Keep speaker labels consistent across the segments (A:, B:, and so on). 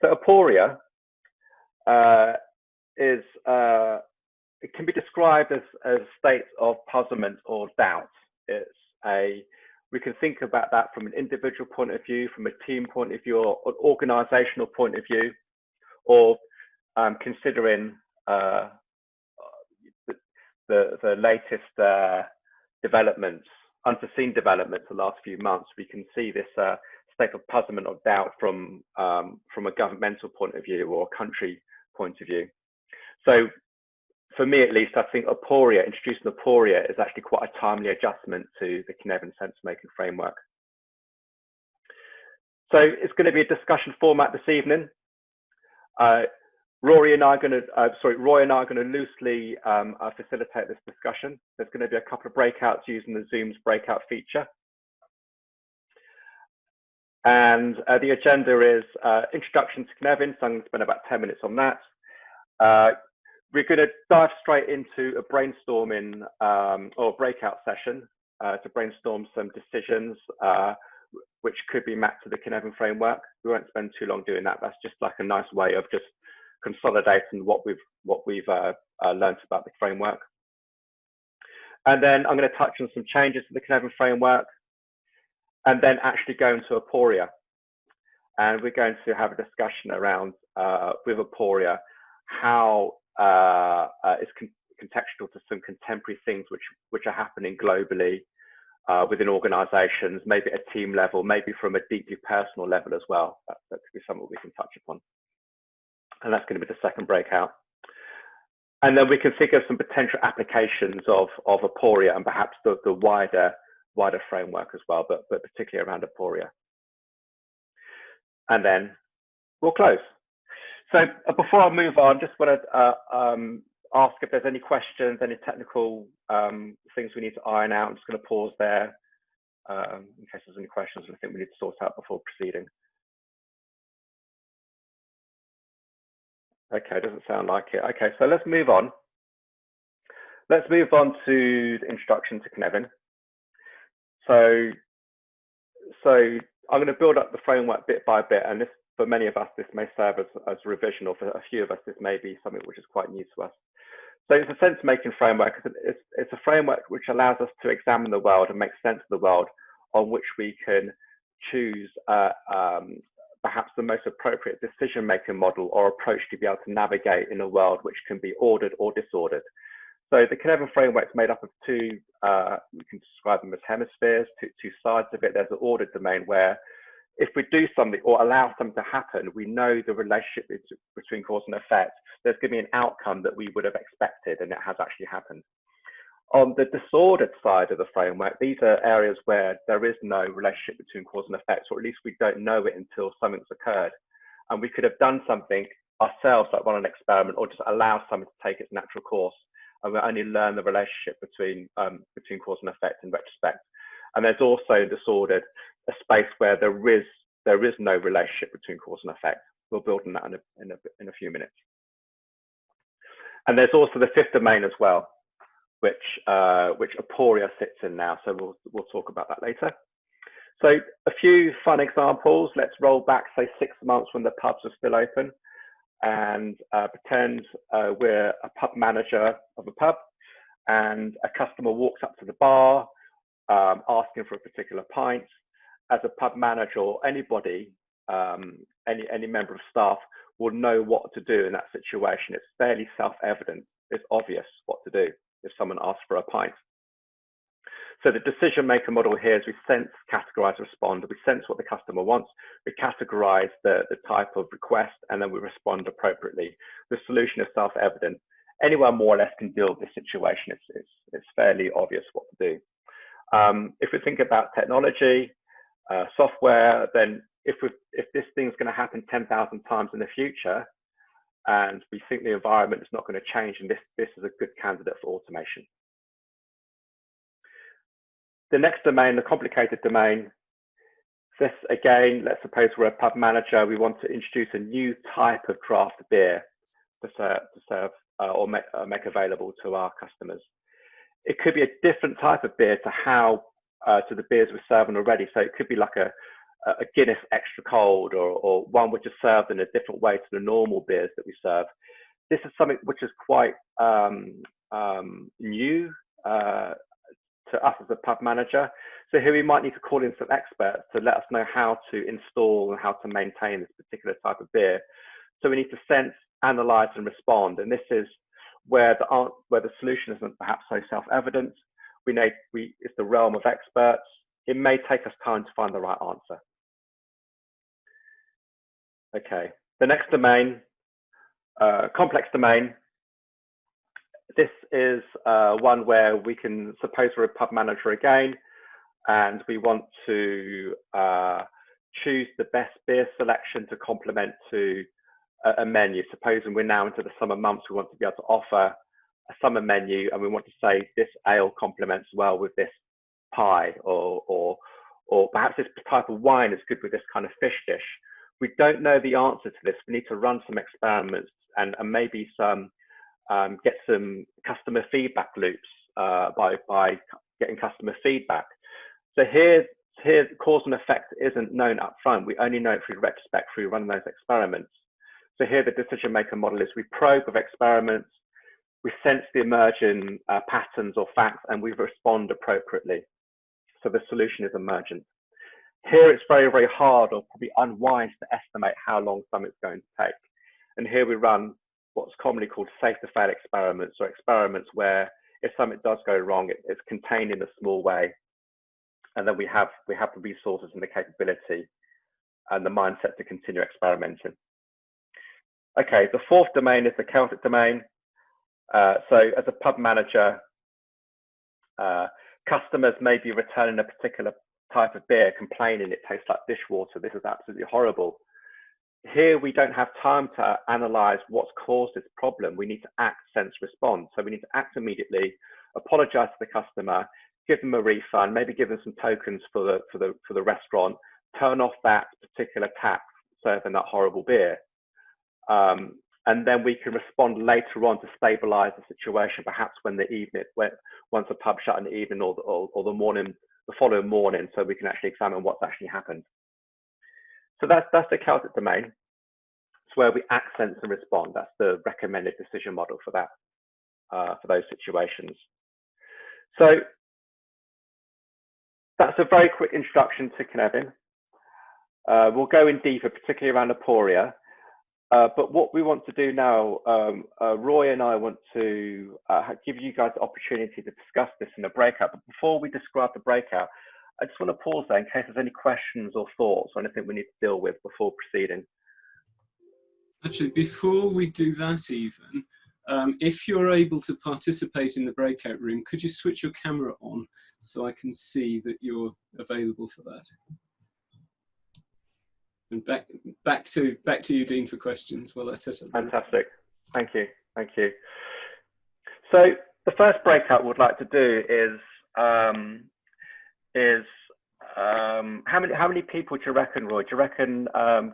A: So Aporia it can be described as a state of puzzlement or doubt. We can think about that from an individual point of view, from a team point of view, or an organizational point of view, or considering the latest developments, unforeseen developments the last few months. We can see this state of puzzlement or doubt from a governmental point of view or a country point of view. So for me, at least, I think introducing Aporia is actually quite a timely adjustment to the Cynefin sense-making framework. So it's going to be a discussion format this evening. Roy and I are going to loosely facilitate this discussion. There's going to be a couple of breakouts using the Zoom's breakout feature. And the agenda is introduction to Cynefin, so I'm going to spend about 10 minutes on that. We're going to dive straight into a brainstorming or breakout session to brainstorm some decisions which could be mapped to the Cynefin framework. We won't spend too long doing that. That's just like a nice way of just consolidating what we've learned about the framework. And then I'm going to touch on some changes to the Cynefin framework, and then actually go into Aporia. And we're going to have a discussion around with Aporia how it's contextual to some contemporary things which are happening globally within organizations, maybe at a team level, maybe from a deeply personal level as well. That could be something we can touch upon. And that's going to be the second breakout. And then we can think of some potential applications of Aporia and perhaps the wider framework as well, but particularly around Aporia. And then we'll close. So before I move on, just want to ask if there's any questions, any technical things we need to iron out. I'm just going to pause there in case there's any questions I think we need to sort out before proceeding. Okay, doesn't sound like it. Okay, so let's move on. Let's move on to the introduction to Cynefin. So I'm going to build up the framework bit by bit, and this, for many of us, this may serve as revision, or for a few of us, this may be something which is quite new to us. So it's a sense-making framework. It's a framework which allows us to examine the world and make sense of the world, on which we can choose perhaps the most appropriate decision-making model or approach to be able to navigate in a world which can be ordered or disordered. So the Cynefin framework is made up of two, we can describe them as hemispheres, two sides of it. There's an ordered domain where if we do something or allow something to happen, we know the relationship between cause and effect. There's going to be an outcome that we would have expected, and it has actually happened. On the disordered side of the framework, these are areas where there is no relationship between cause and effect, or at least we don't know it until something's occurred. And we could have done something ourselves, like run an experiment, or just allow something to take its natural course, and we only learn the relationship between cause and effect in retrospect. And there's also disordered, a space where there is no relationship between cause and effect. We'll build on that in a few minutes. And there's also the fifth domain as well, which Aporia sits in now. So we'll talk about that later. So a few fun examples. Let's roll back, say 6 months when the pubs are still open, and pretend we're a pub manager of a pub, and a customer walks up to the bar asking for a particular pint. As a pub manager or anybody, any member of staff will know what to do in that situation. It's fairly self-evident. It's obvious what to do if someone asks for a pint. So the decision maker model here is we sense, categorize, respond. We sense what the customer wants. We categorize the type of request, and then we respond appropriately. The solution is self-evident. Anyone more or less can deal with this situation. It's fairly obvious what to do. If we think about technology, software, then if this thing's going to happen 10,000 times in the future, and we think the environment is not going to change, and this is a good candidate for automation. The next domain, the complicated domain, this again, let's suppose we're a pub manager. We want to introduce a new type of draft beer to serve or make available to our customers. It could be a different type of beer to the beers we're serving already. So it could be like a Guinness extra cold, or one which is served in a different way to the normal beers that we serve. This is something which is quite new to us as a pub manager. So here we might need to call in some experts to let us know how to install and how to maintain this particular type of beer. So we need to sense, analyze, and respond. And this is where the solution isn't perhaps so self-evident. It's the realm of experts. It may take us time to find the right answer. Okay, the next domain, complex domain. This is one where we can, suppose we're a pub manager again, and we want to choose the best beer selection to complement to a menu. Supposing we're now into the summer months, we want to be able to offer a summer menu, and we want to say this ale complements well with this pie, or perhaps this type of wine is good with this kind of fish dish. We don't know the answer to this. We need to run some experiments and maybe get some customer feedback loops by getting customer feedback. So here cause and effect isn't known up front. We only know it through retrospect, through running those experiments. So here the decision maker model is we probe with experiments, we sense the emerging patterns or facts, and we respond appropriately. So the solution is emergent. Here it's very, very hard or probably unwise to estimate how long something's going to take. And here we run what's commonly called safe to fail experiments, or experiments where if something does go wrong, it's contained in a small way. And then we have the resources and the capability and the mindset to continue experimenting. Okay, the fourth domain is the Celtic domain. So as a pub manager, customers may be returning a particular type of beer, complaining it tastes like dishwater. This is absolutely horrible. Here we don't have time to analyze what's caused this problem. We need to act, sense, respond. So we need to act immediately, apologize to the customer, give them a refund, maybe give them some tokens for the restaurant, turn off that particular tap serving that horrible beer. And then we can respond later on to stabilize the situation, perhaps when once the pub shut in the evening or the following morning, so we can actually examine what's actually happened. So that's the Celtic domain. It's where we act, sense, and respond. That's the recommended decision model for that, for those situations. So that's a very quick introduction to Cynefin. We'll go in deeper, particularly around Aporia. But what we want to do now, Roy and I want to give you guys the opportunity to discuss this in a breakout. But before we describe the breakout, I just want to pause there in case there's any questions or thoughts or anything we need to deal with before proceeding.
B: Actually, before we do that even, if you're able to participate in the breakout room, could you switch your camera on so I can see that you're available for that? And back to you, Dean, for questions while I set up.
A: Fantastic. Thank you. Thank you. So the first breakout we'd like to do is how many people do you reckon, Roy? Do you reckon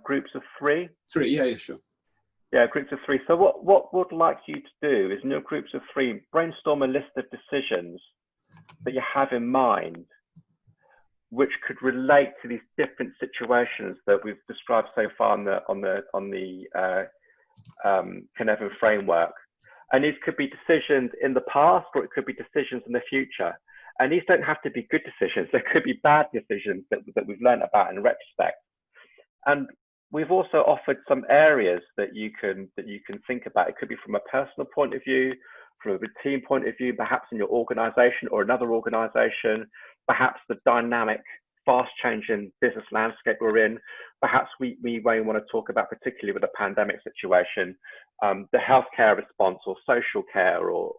A: groups of 3?
B: 3, yeah, sure.
A: Yeah, groups of 3. So what we'd like you to do is in your groups of 3, brainstorm a list of decisions that you have in mind which could relate to these different situations that we've described so far on the Cynefin Framework. And these could be decisions in the past, or it could be decisions in the future. And these don't have to be good decisions. There could be bad decisions that we've learned about in retrospect. And we've also offered some areas that you can think about. It could be from a personal point of view, from a team point of view, perhaps in your organization or another organization, perhaps the dynamic, fast-changing business landscape we're in. Perhaps we may want to talk about, particularly with the pandemic situation, the healthcare response or social care or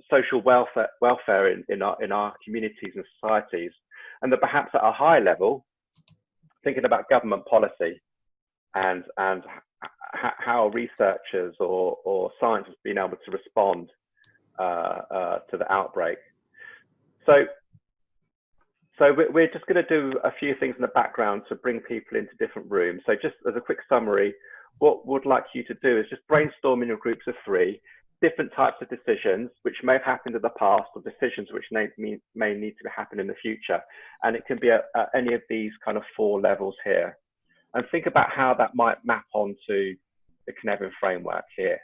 A: social welfare in our communities and societies. And that perhaps at a high level, thinking about government policy and how researchers or science has been able to respond to the outbreak. So we're just going to do a few things in the background to bring people into different rooms. So just as a quick summary, what we'd like you to do is just brainstorm in your groups of 3, different types of decisions which may have happened in the past, or decisions which may need to happen in the future. And it can be at any of these kind of 4 levels here. And think about how that might map onto the Cynefin framework here.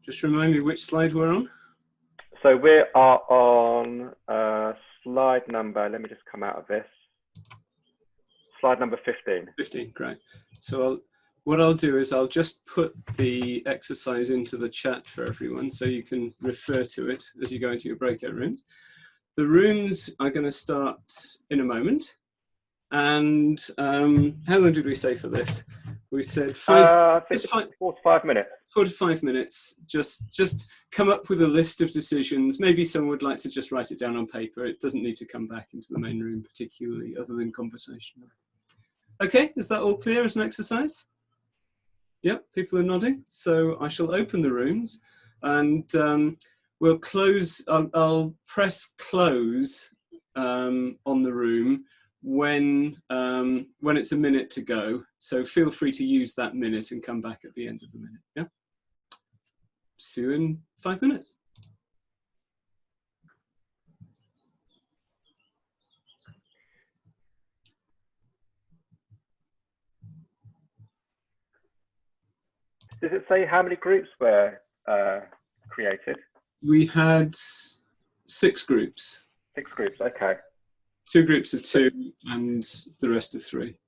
B: Just remind me which slide we're on.
A: So we are on slide number, let me just come out of this. Slide number 15.
B: 15, great. So what I'll do is I'll just put the exercise into the chat for everyone so you can refer to it as you go into your breakout rooms. The rooms are going to start in a moment. And how long did we say for this? We said 4 to 5 minutes. 4 to 5 minutes. Just come up with a list of decisions. Maybe someone would like to just write it down on paper. It doesn't need to come back into the main room particularly, other than conversation. Okay, is that all clear as an exercise? Yep, people are nodding. So I shall open the rooms, and we'll close. I'll press close on the room when it's a minute to go. So feel free to use that minute and come back at the end of the minute. Yeah. See you in 5 minutes.
A: Does it say how many groups were created?
B: We had 6 groups.
A: 6 groups, okay.
B: 2 groups of 2 and the rest of 3.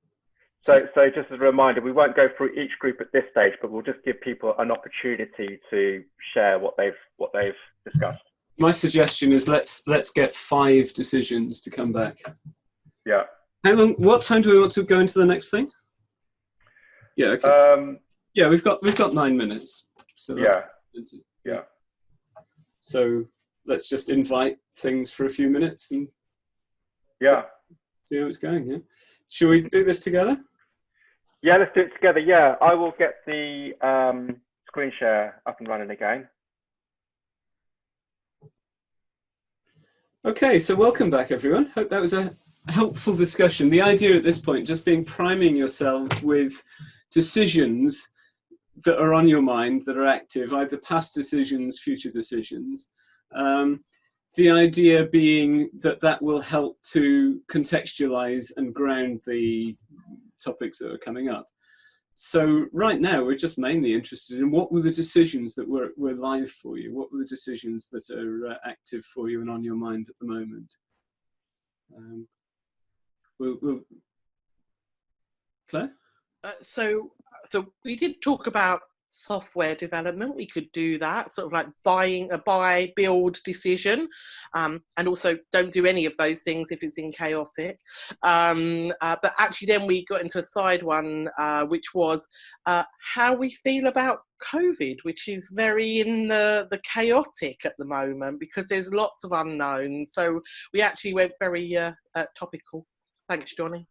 A: So just as a reminder, we won't go through each group at this stage, but we'll just give people an opportunity to share what they've discussed.
B: My suggestion is let's get 5 decisions to come back.
A: Yeah.
B: How long? What time do we want to go into the next thing? Yeah. Okay. Yeah, we've got 9 minutes. So that's
A: yeah.
B: So let's just invite things for a few minutes and see how it's going. Yeah. Should we do this together?
A: Yeah, let's do it together. Yeah, I will get the screen share up and running again.
B: Okay, so welcome back, everyone. Hope that was a helpful discussion. The idea at this point just being priming yourselves with decisions that are on your mind, that are active, either past decisions, future decisions. The idea being that will help to contextualize and ground the topics that are coming up. So right now, we're just mainly interested in what were the decisions that were live for you? What were the decisions that are active for you and on your mind at the moment? Claire?
C: So we did talk about software development. We could do that, sort of like buying a buy build decision, and also don't do any of those things if it's in chaotic. But actually then we got into a side one, which was how we feel about COVID, which is very in the chaotic at the moment because there's lots of unknowns. So we actually went very topical. Thanks, Johnny.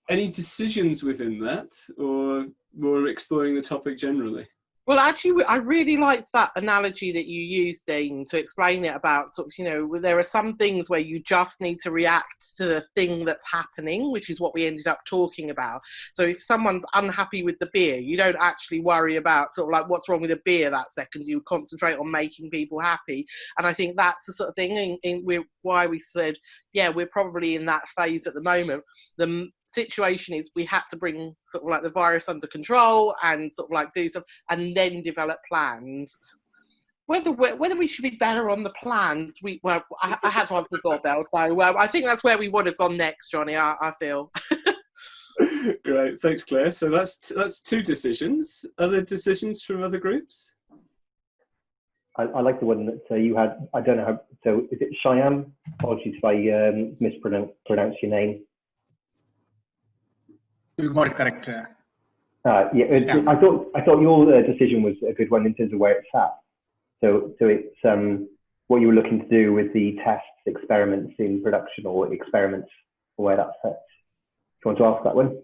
B: Any decisions within that, or more exploring the topic generally?
C: Well, actually, I really liked that analogy that you used, Dean, to explain it about sort of, you know, there are some things where you just need to react to the thing that's happening, which is what we ended up talking about. So if someone's unhappy with the beer, you don't actually worry about sort of like what's wrong with the beer that second. You concentrate on making people happy. And I think that's the sort of thing why we said, yeah, we're probably in that phase at the moment. The situation is we had to bring sort of like the virus under control and sort of like do some and then develop plans. Whether we should be better on the plans, I had to answer the doorbell, so I think that's where we would have gone next, Johnny. I feel.
B: Great, thanks, Claire. So that's 2 decisions. Other decisions from other groups?
D: I like the one that you had. I don't know how. So is it Cheyenne? Apologies if I mispronounce your name.
E: You got it correct.
D: Yeah. I thought your decision was a good one in terms of where it's at. So it's what you were looking to do with the tests, experiments in production, or experiments, or where that fits. Do you want to ask that one?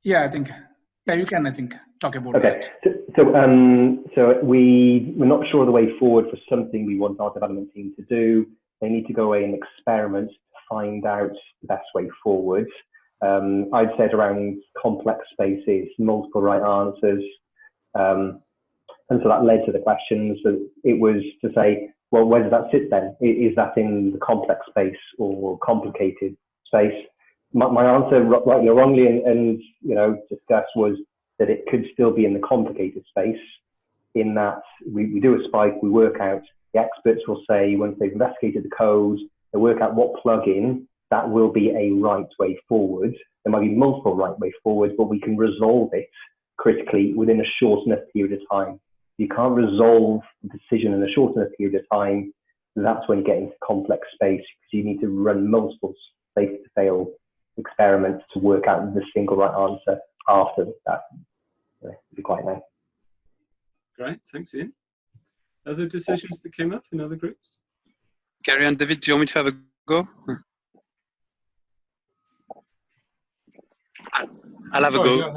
E: Yeah, I think. Yeah, you can. I think talk about
D: that. So we're not sure of the way forward for something we want our development team to do. They need to go away and experiment to find out the best way forward. I'd said around complex spaces, multiple right answers, And so that led to the questions. So it was to say, well, where does that sit then? Is that in the complex space or complicated space? My answer, rightly or wrongly, and discussed, was that it could still be in the complicated space, in that we do a spike, we work out, the experts will say, once they've investigated the code, they work out what plugin that will be a right way forward. There might be multiple right way forwards, but we can resolve it critically within a short enough period of time. You can't resolve the decision in a short enough period of time. That's when you get into complex space, because you need to run multiple safe to fail experiments to work out the single right answer after that. It'd be quite nice.
B: Great, thanks, Ian. Other decisions that came up in other groups?
F: Gary and David, do you want me to have a go? I'll have a go.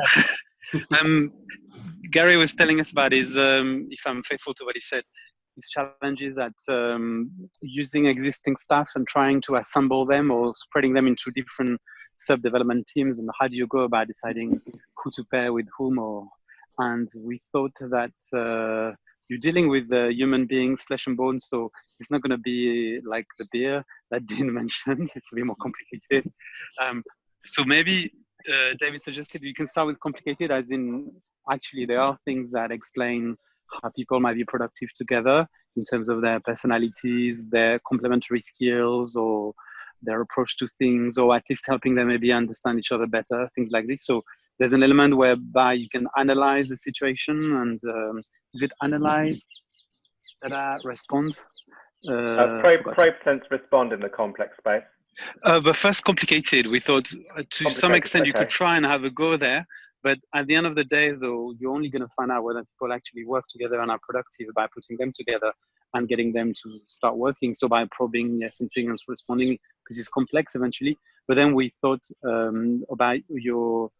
F: Gary was telling us about his, if I'm faithful to what he said, his challenges at using existing staff and trying to assemble them or spreading them into different sub-development teams, and how do you go about deciding who to pair with whom? And we thought that you're dealing with human beings, flesh and bone, so it's not going to be like the beer that Dean mentioned. It's a bit more complicated. So maybe David suggested you can start with complicated, as in actually there are things that explain how people might be productive together in terms of their personalities, their complementary skills, or their approach to things, or at least helping them maybe understand each other better, things like this. So there's an element whereby you can analyze the situation, and is it analyze, respond?
A: Probe, sense, respond in the complex space.
F: But first, complicated. We thought to some extent you could try and have a go there, but at the end of the day, though, you're only going to find out whether people actually work together and are productive by putting them together and getting them to start working. So by probing, sensing, and responding, because it's complex eventually. But then we thought about your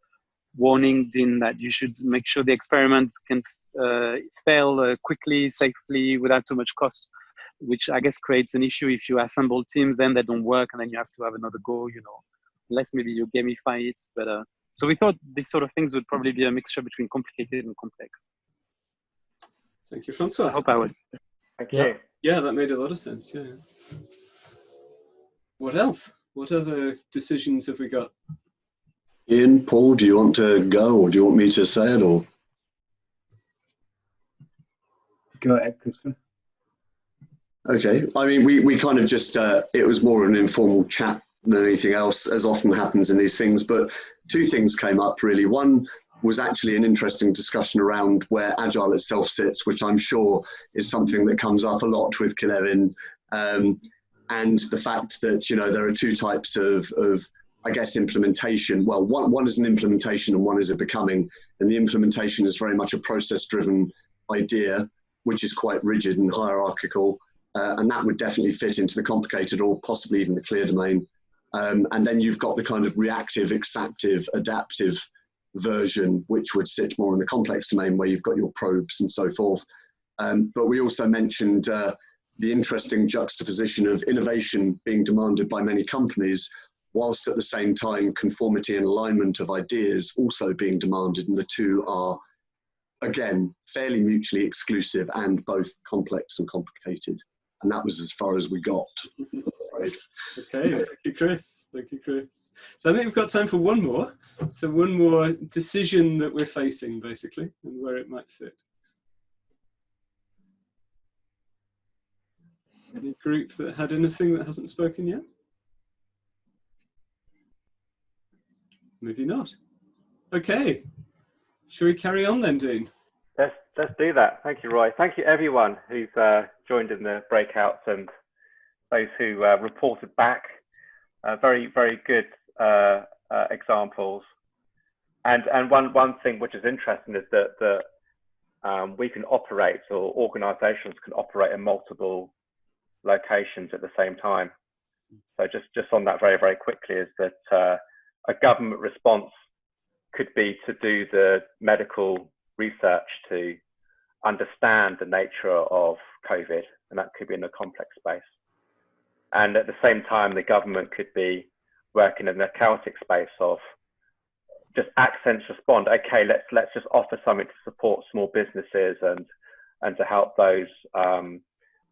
F: warning, Dean, that you should make sure the experiments can fail quickly, safely, without too much cost, which I guess creates an issue if you assemble teams, then they don't work, and then you have to have another go, unless maybe you gamify it. But so we thought these sort of things would probably be a mixture between complicated and complex.
B: Thank you, Francois.
F: I hope I was.
A: Thank you.
B: Yeah, that made a lot of sense. Yeah. What else? What other decisions have we got?
G: Ian, Paul, do you want to go, or do you want me to say it, or?
H: Go ahead, Christopher.
G: Okay. I mean, we kind of just, it was more of an informal chat than anything else, as often happens in these things. But two things came up, really. One was actually an interesting discussion around where Agile itself sits, which I'm sure is something that comes up a lot with Cynefin, and the fact that, there are two types of I guess, implementation. Well, one is an implementation and one is a becoming. And the implementation is very much a process-driven idea, which is quite rigid and hierarchical. And that would definitely fit into the complicated or possibly even the clear domain. And then you've got the kind of reactive, exaptive, adaptive version, which would sit more in the complex domain where you've got your probes and so forth. But we also mentioned the interesting juxtaposition of innovation being demanded by many companies, whilst at the same time conformity and alignment of ideas also being demanded. And the two are, again, fairly mutually exclusive and both complex and complicated. And that was as far as we got, I'm afraid.
B: Okay, thank you, Chris. Thank you, Chris. So I think we've got time for one more. So one more decision that we're facing, basically, and where it might fit. Any group that had anything that hasn't spoken yet? Maybe not. Okay. Shall we carry on then, Dean?
A: Let's do that. Thank you, Roy. Thank you, everyone who's joined in the breakouts and those who reported back. Very, very good examples. And one thing which is interesting is that we can operate, or organisations can operate in multiple locations at the same time. So just on that very, very quickly is that a government response could be to do the medical research to understand the nature of COVID, and that could be in a complex space. And at the same time, the government could be working in a chaotic space of just accents respond. Okay, let's just offer something to support small businesses and to help those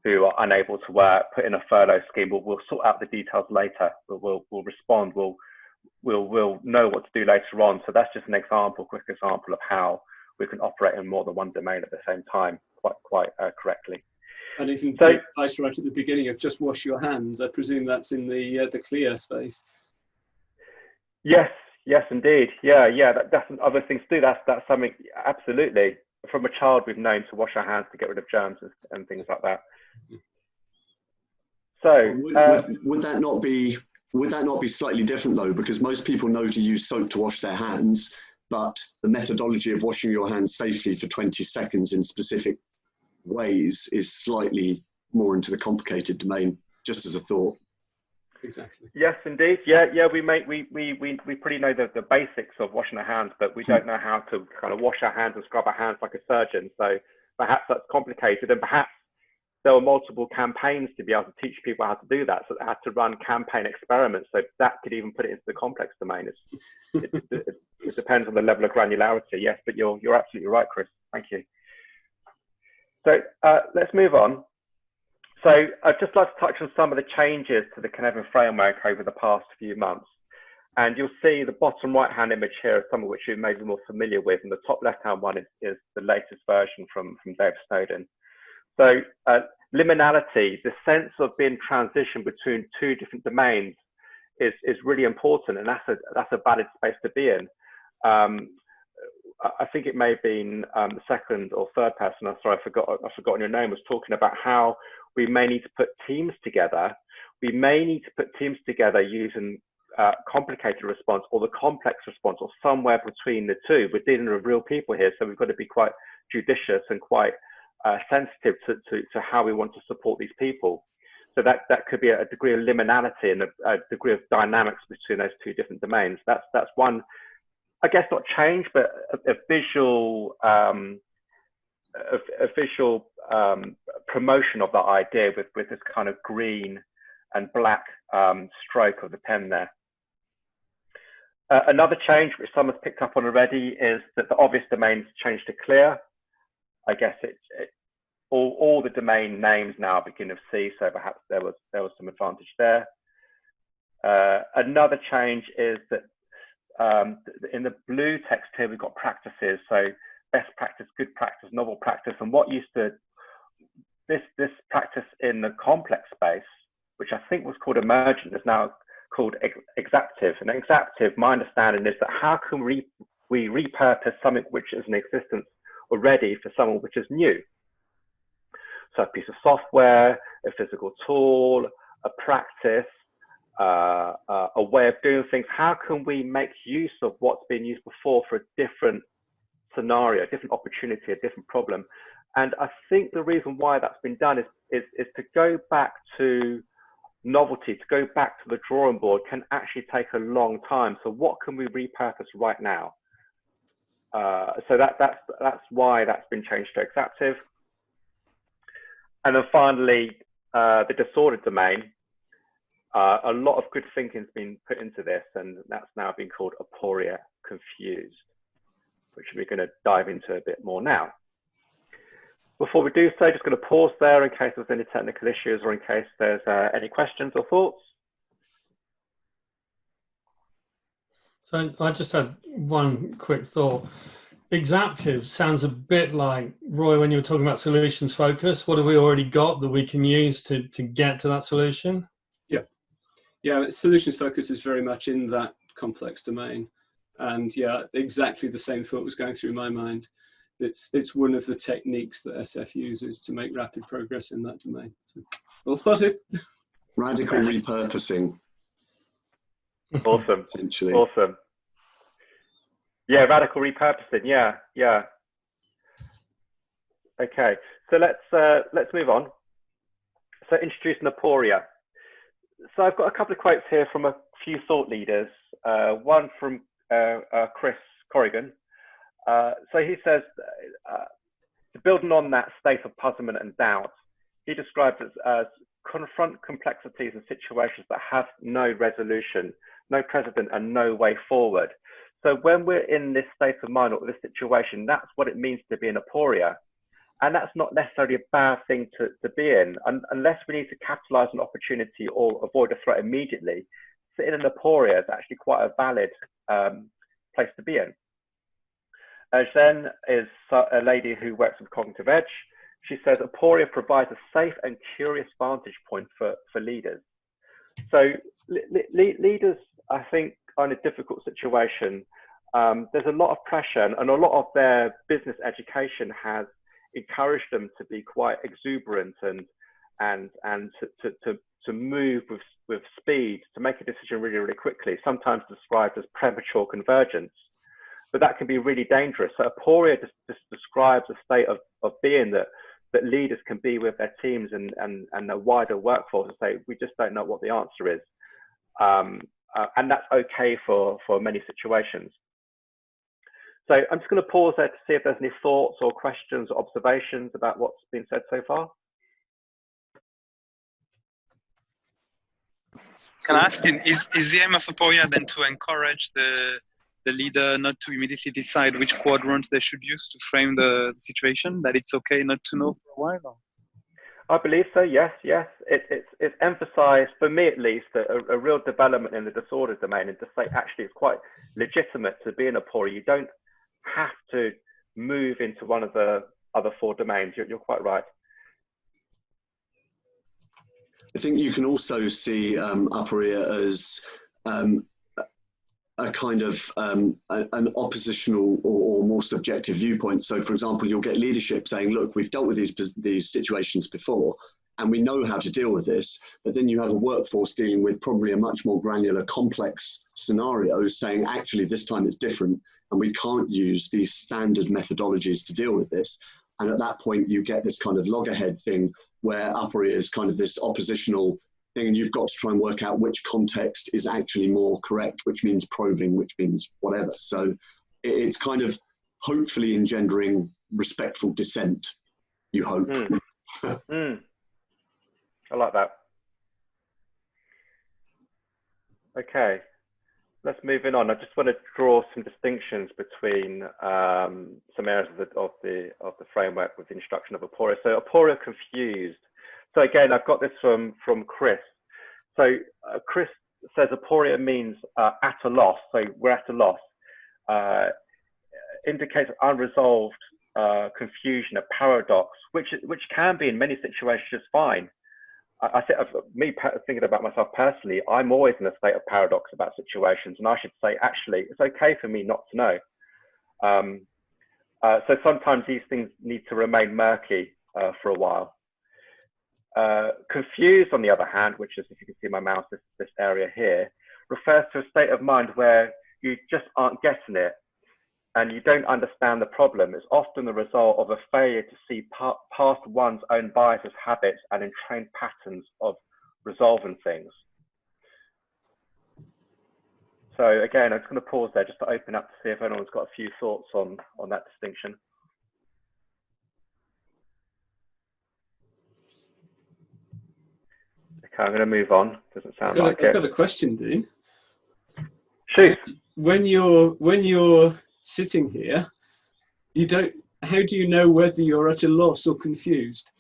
A: who are unable to work. Put in a furlough scheme. We'll sort out the details later. We'll respond. We'll know what to do later on. So that's just an example, quick example of how we can operate in more than one domain at the same time quite correctly.
B: And if you can advice right at the beginning of just wash your hands, I presume that's in the clear space.
A: Yes, indeed. Yeah. That's other things too. That's something absolutely. From a child, we've known to wash our hands to get rid of germs and things like that. So
G: would that not be slightly different though? Because most people know to use soap to wash their hands, but the methodology of washing your hands safely for 20 seconds in specific ways is slightly more into the complicated domain, just as a thought.
B: Exactly.
A: Yes, indeed. Yeah. We pretty know the basics of washing our hands, but we don't know how to kind of wash our hands and scrub our hands like a surgeon. So perhaps that's complicated, and perhaps there were multiple campaigns to be able to teach people how to do that. So they had to run campaign experiments. So that could even put it into the complex domain. It depends on the level of granularity. Yes, but you're absolutely right, Chris. Thank you. So let's move on. So I'd just like to touch on some of the changes to the Cynefin Framework over the past few months. And you'll see the bottom right-hand image here, some of which you may be more familiar with, and the top left-hand one is the latest version from Dave Snowden. So liminality, the sense of being transitioned between two different domains is really important, and that's a valid space to be in. I think it may have been the second or third person, I'm sorry, I've forgotten your name, was talking about how we may need to put teams together. We may need to put teams together using complicated response or the complex response or somewhere between the two. We're dealing with real people here, so we've got to be quite judicious and quite sensitive to how we want to support these people. So that could be a degree of liminality and a degree of dynamics between those two different domains. That's one, I guess not change, but a visual promotion of that idea with this kind of green and black stroke of the pen there. Another change which someone's picked up on already is that the obvious domains changed to clear. I guess all the domain names now begin with C, so perhaps there was some advantage there. Another change is that in the blue text here we've got practices, so best practice, good practice, novel practice, and what used to this practice in the complex space, which I think was called emergent, is now called exaptive. And exaptive, my understanding is that how can we repurpose something which is in existence already for something which is new? So a piece of software, a physical tool, a practice, a way of doing things. How can we make use of what's been used before for a different scenario, a different opportunity, a different problem? And I think the reason why that's been done is to go back to novelty, to go back to the drawing board can actually take a long time. So what can we repurpose right now? So that's why that's been changed to exaptive. And then finally, the disordered domain. A lot of good thinking has been put into this, and that's now been called Aporia, confused, which we're going to dive into a bit more now. Before we do so, just going to pause there in case there's any technical issues or in case there's any questions or thoughts.
I: So I just had one quick thought. Exaptive sounds a bit like, Roy, when you were talking about solutions focus. What have we already got that we can use to get to that solution?
B: Yeah, solutions focus is very much in that complex domain. And yeah, exactly the same thought was going through my mind. It's one of the techniques that SF uses to make rapid progress in that domain. So, well spotted.
G: Radical repurposing.
A: Awesome.
G: Essentially.
A: Awesome. Yeah, radical repurposing. Yeah. Okay, so let's move on. So introducing Aporia. So I've got a couple of quotes here from a few thought leaders. One from Chris Corrigan. So he says, building on that state of puzzlement and doubt, he describes it as confront complexities and situations that have no resolution, no precedent, and no way forward. So when we're in this state of mind or this situation, that's what it means to be in aporia. And that's not necessarily a bad thing to be in, unless we need to capitalize on opportunity or avoid a threat immediately. Sitting in aporia is actually quite a valid place to be in. Jen is a lady who works with Cognitive Edge. She says aporia provides a safe and curious vantage point for leaders. So leaders, I think, are in a difficult situation. There's a lot of pressure, and a lot of their business education has encouraged them to be quite exuberant and to move with speed, to make a decision really, really quickly, sometimes described as premature convergence. But that can be really dangerous. So aporia just describes a state of being that leaders can be with their teams and the wider workforce and say, we just don't know what the answer is. And that's okay for many situations. So I'm just going to pause there to see if there's any thoughts or questions or observations about what's been said so far.
F: Can I ask you, is the aim of aporia then to encourage the leader not to immediately decide which quadrant they should use to frame the situation, that it's okay not to know for a while? Or?
A: I believe so, yes. It's emphasized, for me at least, a real development in the disorder domain, and to say actually it's quite legitimate to be in aporia. You don't have to move into one of the other 4 domains. You're quite right.
G: I think you can also see aporia as a kind of an oppositional or more subjective viewpoint. So, for example, you'll get leadership saying, look, we've dealt with these situations before, and we know how to deal with this. But then you have a workforce dealing with probably a much more granular, complex scenario saying, actually, this time it's different, and we can't use these standard methodologies to deal with this. And at that point, you get this kind of loggerhead thing where aporia is kind of this oppositional thing, and you've got to try and work out which context is actually more correct, which means probing, which means whatever. So it's kind of hopefully engendering respectful dissent, you hope.
A: I like that. Okay, let's move on. I just want to draw some distinctions between some areas of the framework with the introduction of aporia. So aporia confused. So again, I've got this from Chris. So Chris says aporia means at a loss. So we're at a loss. Indicates unresolved confusion, a paradox, which can be in many situations just fine. I think, me thinking about myself personally, I'm always in a state of paradox about situations, and I should say, actually, it's okay for me not to know. So sometimes these things need to remain murky for a while. Confused, on the other hand, which is, if you can see my mouse, this area here, refers to a state of mind where you just aren't getting it and you don't understand the problem. It's often the result of a failure to see past one's own biases, habits, and entrained patterns of resolving things. So again, I'm just going to pause there just to open up to see if anyone's got a few thoughts on that distinction. Okay, I'm going to move on. Doesn't sound like it.
B: I've got a question, Dean.
A: Shoot.
B: When you're sitting here, how do you know whether you're at a loss or confused?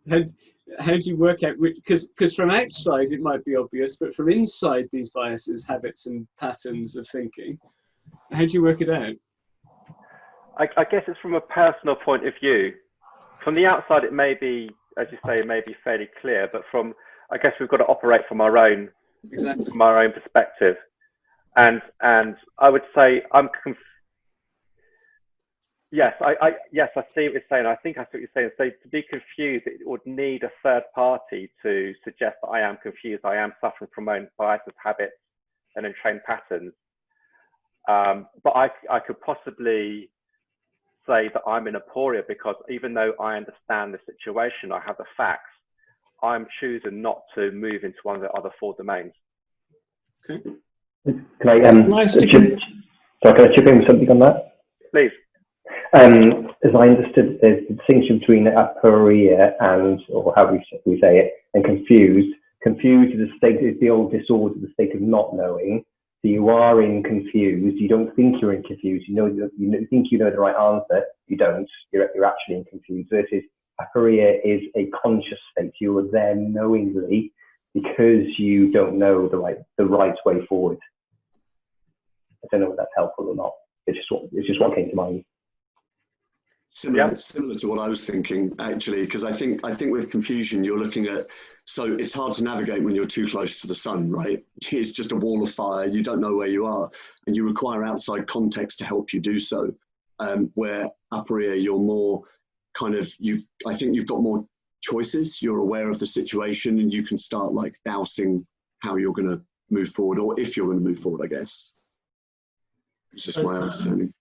B: How do you work out which, because from outside it might be obvious, but from inside these biases, habits and patterns of thinking, how do you work it out?
A: I guess it's from a personal point of view. From the outside, it may be, as you say, it may be fairly clear, but I guess we've got to operate from our own, from our own perspective. And I would say yes, I see what you're saying. I think I see what you're saying. So to be confused, it would need a third party to suggest that I am confused, I am suffering from my own biases, habits, and entrained patterns. But I could possibly say that I'm in aporia because even though I understand the situation, I have the facts, I'm choosing not to move into one of the other 4 domains.
B: Okay.
D: Can I chip in with something on that?
A: Please.
D: As I understood, there's a distinction between aporia and, or how we say it, and confused. Confused is the old disorder, the state of not knowing. So you are in confused. You don't think you're in confused. You think you know the right answer. You don't. You're actually in confused. Versus aporia is a conscious state. You are there knowingly because you don't know the right way forward. I don't know if that's helpful or not. It's just what came to mind.
G: Similar to what I was thinking, actually, because I think with confusion, you're looking at, so it's hard to navigate when you're too close to the sun, right? It's just a wall of fire. You don't know where you are, and you require outside context to help you do so. Where aporia, you're more kind of, I think you've got more choices. You're aware of the situation, and you can start like dousing how you're going to move forward, or if you're going to move forward, I guess. It's just my understanding.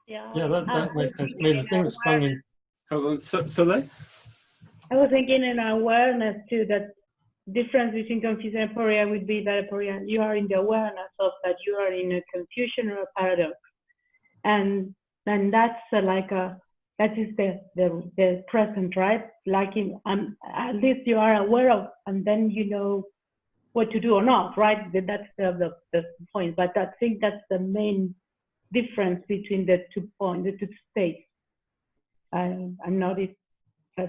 I: Yeah, that makes sense. I mean, the thing that's funny.
B: Hold on, Soleil?
J: I was thinking in awareness too, that difference between confusion and aporia would be that aporia, you are in the awareness of that you are in a confusion or a paradox. And that's that is the present, right? Like at least you are aware of, and then you know what to do or not, right? That's the point. But I think that's the main difference between the 2 points, the 2 states. I'm not if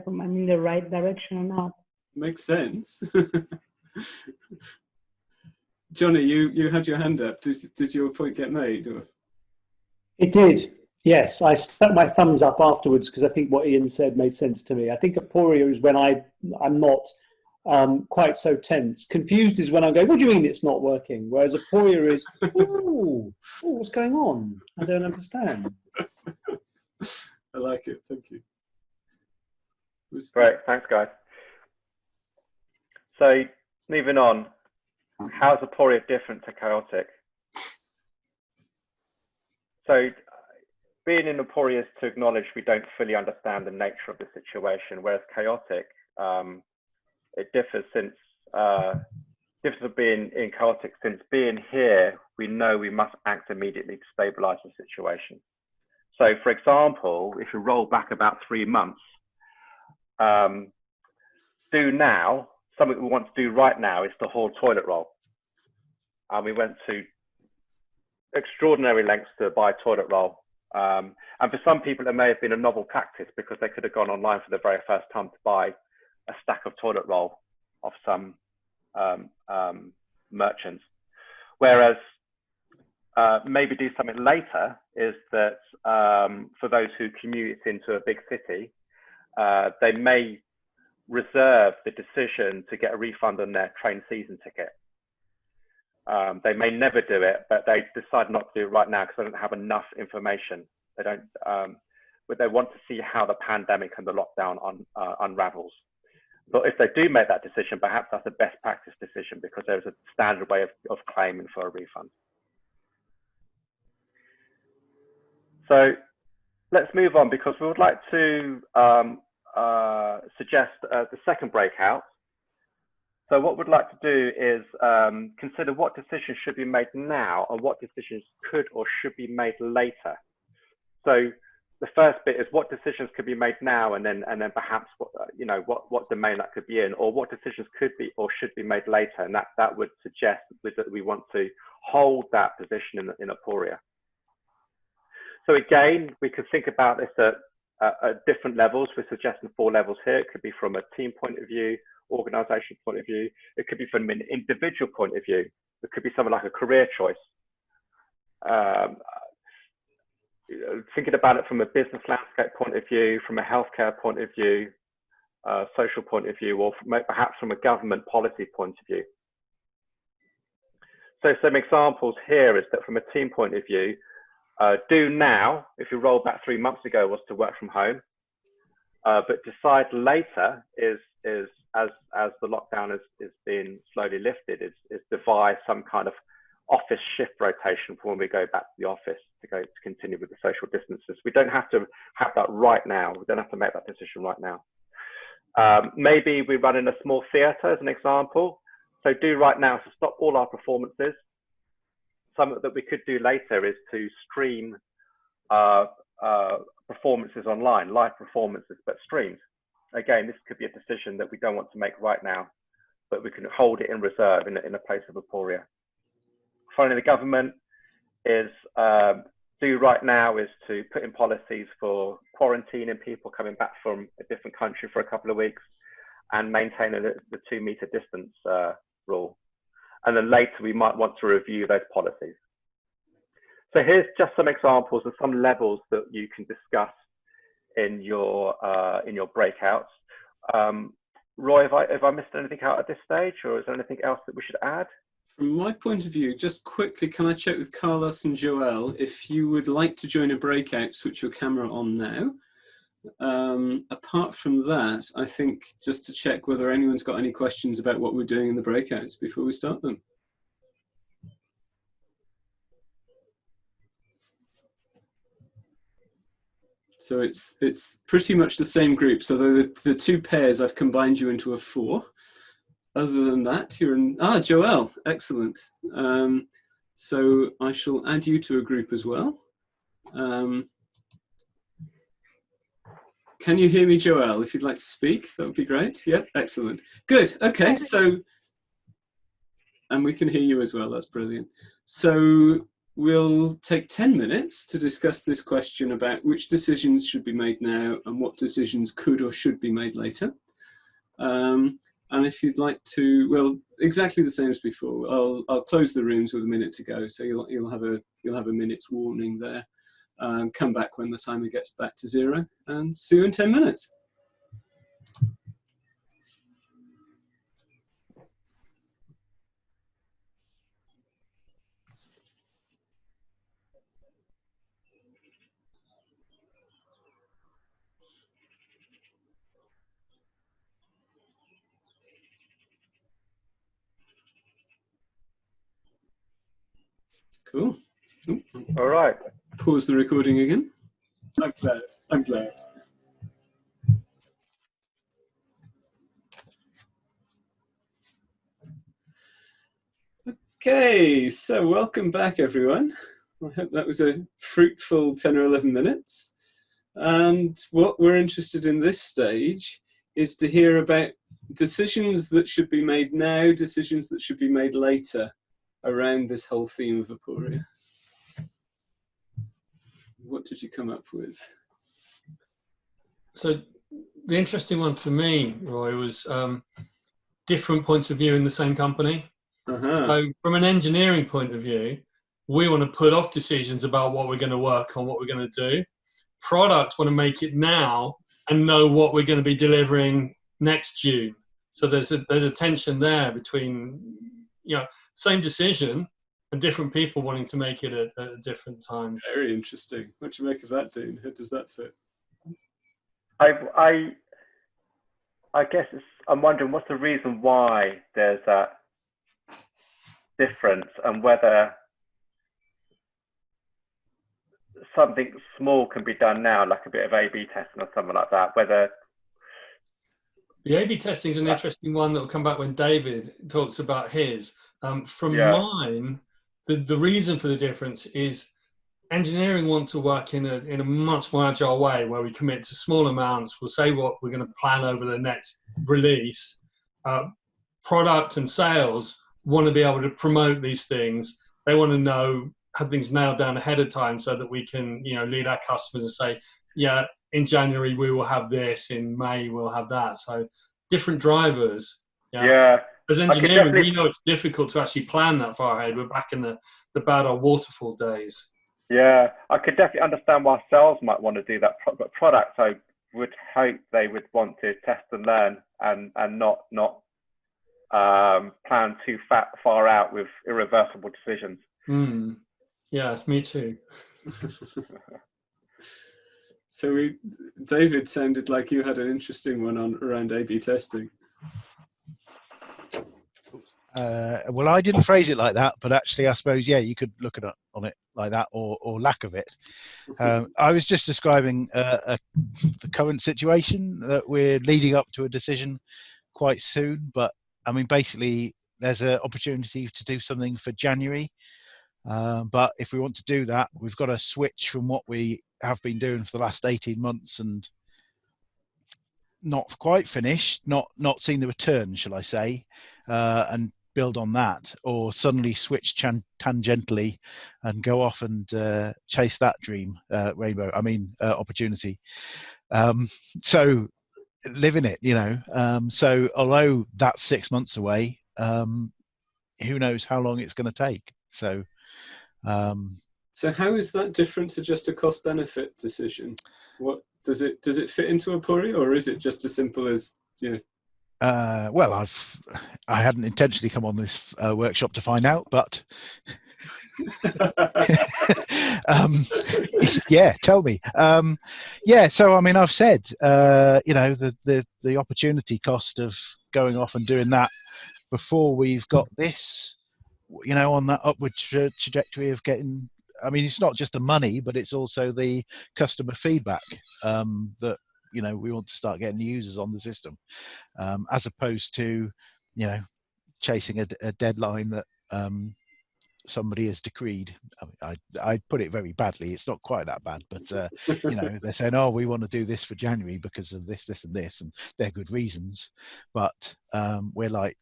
J: I'm in the right direction or not.
B: Makes sense. Johnny, you had your hand up. Did your point get made? Or?
H: It did. Yes, I stuck my thumbs up afterwards because I think what Ian said made sense to me. I think aporia is when I'm not quite so tense. Confused is when I go, what do you mean it's not working? Whereas aporia is, oh, what's going on? I don't understand.
B: I like it. Thank you.
A: Great. Thanks, guys. So moving on, how's aporia different to chaotic? So being in aporia is to acknowledge we don't fully understand the nature of the situation, whereas chaotic, it differs from being in chaotic, since being here, we know we must act immediately to stabilize the situation. So for example, if you roll back about 3 months, something we want to do right now is to haul toilet roll. We went to extraordinary lengths to buy toilet roll. And for some people, it may have been a novel practice because they could have gone online for the very first time to buy a stack of toilet roll of some merchants. Whereas maybe do something later is that for those who commute into a big city, they may reserve the decision to get a refund on their train season ticket. They may never do it, but they decide not to do it right now because they don't have enough information. They don't, but they want to see how the pandemic and the lockdown unravels. But if they do make that decision, perhaps that's a best practice decision because there's a standard way of claiming for a refund. So let's move on because we would like to suggest the second breakout. So what we'd like to do is consider what decisions should be made now and what decisions could or should be made later. So the first bit is what decisions could be made now, and then perhaps what domain that could be in, or what decisions could be or should be made later, and that would suggest that we want to hold that position in aporia. So again, we could think about this at different levels. We're suggesting 4 levels here. It could be from a team point of view, organization point of view. It could be from an individual point of view. It could be something like a career choice. Thinking about it from a business landscape point of view, from a healthcare point of view, social point of view, or perhaps from a government policy point of view. So some examples here is that from a team point of view, do now, if you roll back 3 months ago, was to work from home, but decide later is as the lockdown is being slowly lifted, is devise some kind of office shift rotation for when we go back to the office to continue with the social distances. We don't have to have that right now. We don't have to make that decision right now. Maybe we run in a small theatre as an example. So do right now is to stop all our performances. Something that we could do later is to stream performances online, live performances, but streamed. Again, this could be a decision that we don't want to make right now, but we can hold it in reserve in a place of aporia. currently the government is do right now is to put in policies for quarantining people coming back from a different country for a couple of weeks and maintaining the 2 meter distance rule. And then later we might want to review those policies. So here's just some examples of some levels that you can discuss in your breakouts. Roy, have I missed anything out at this stage, or is there anything else that we should add?
B: From my point of view, just quickly, can I check with Carlos and Joel, if you would like to join a breakout, switch your camera on now. Apart from that, I think just to check whether anyone's got any questions about what we're doing in the breakouts before we start them. So it's pretty much the same group. So the 2 pairs, I've combined you into a 4. Other than that, you're in, Joel, excellent. So I shall add you to a group as well. Can you hear me, Joel? If you'd like to speak, that would be great. Yep, excellent. Good, okay, so, and we can hear you as well, that's brilliant. So we'll take 10 minutes to discuss this question about which decisions should be made now and what decisions could or should be made later. And if you'd like to, well, exactly the same as before. I'll close the rooms with a minute to go, so you'll have a minute's warning there. Come back when the timer gets back to 0, and see you in 10 minutes. Cool.
A: All right.
B: Pause the recording again. I'm glad. Okay, so welcome back, everyone. I hope that was a fruitful 10 or 11 minutes. And what we're interested in this stage is to hear about decisions that should be made now, decisions that should be made later around this whole theme of Aporia. What did you come up with?
I: So the interesting one to me, Roy, was different points of view in the same company. So from an engineering point of view, we want to put off decisions about what we're going to work on, what we're going to do. Product want to make it now and know what we're going to be delivering next June. So there's a tension there between, same decision and different people wanting to make it at different times.
B: Very interesting. What do you make of that, Dean? How does that fit?
A: I guess I'm wondering what's the reason why there's that difference, and whether something small can be done now, like a bit of A/B testing or something like that. Whether
I: the A/B testing is an interesting one that will come back when David talks about his. Mine, the reason for the difference is engineering want to work in a much more agile way, where we commit to small amounts. We'll say what we're going to plan over the next release. Product and sales want to be able to promote these things. They want to have things nailed down ahead of time so that we can, lead our customers and say, yeah, in January we will have this, in May we'll have that. So different drivers.
A: Yeah.
I: As engineering, we know it's difficult to actually plan that far ahead. We're back in the bad old waterfall days.
A: Yeah, I could definitely understand why sales might want to do that, but products, I would hope they would want to test and learn and not plan too far out with irreversible decisions.
I: Yes, me too.
B: So David, sounded like you had an interesting one around A/B testing.
K: Well, I didn't phrase it like that, but actually, I suppose, yeah, you could look on it like that, or lack of it. I was just describing the current situation, that we're leading up to a decision quite soon. But I mean, basically, there's an opportunity to do something for January. But if we want to do that, we've got to switch from what we have been doing for the last 18 months and not quite finished, not seen the return, shall I say, and build on that, or suddenly switch tangentially and go off and chase that dream, opportunity. So live in it, you know. So although that's 6 months away, who knows how long it's going to take. So
B: so how is that different to just a cost benefit decision? What does it fit into Aporia, or is it just as simple as, you know?
K: Well, I hadn't intentionally come on this workshop to find out, but yeah, tell me. Yeah, so I mean, I've said, you know, the opportunity cost of going off and doing that before we've got this, you know, on that upward trajectory of getting. I mean, it's not just the money, but it's also the customer feedback that, you know, we want to start getting users on the system, as opposed to, you know, chasing a deadline that somebody has decreed. I mean, I put it very badly. It's not quite that bad, but you know, they're saying, oh, we want to do this for January because of this, this, and this, and they're good reasons. But we're like,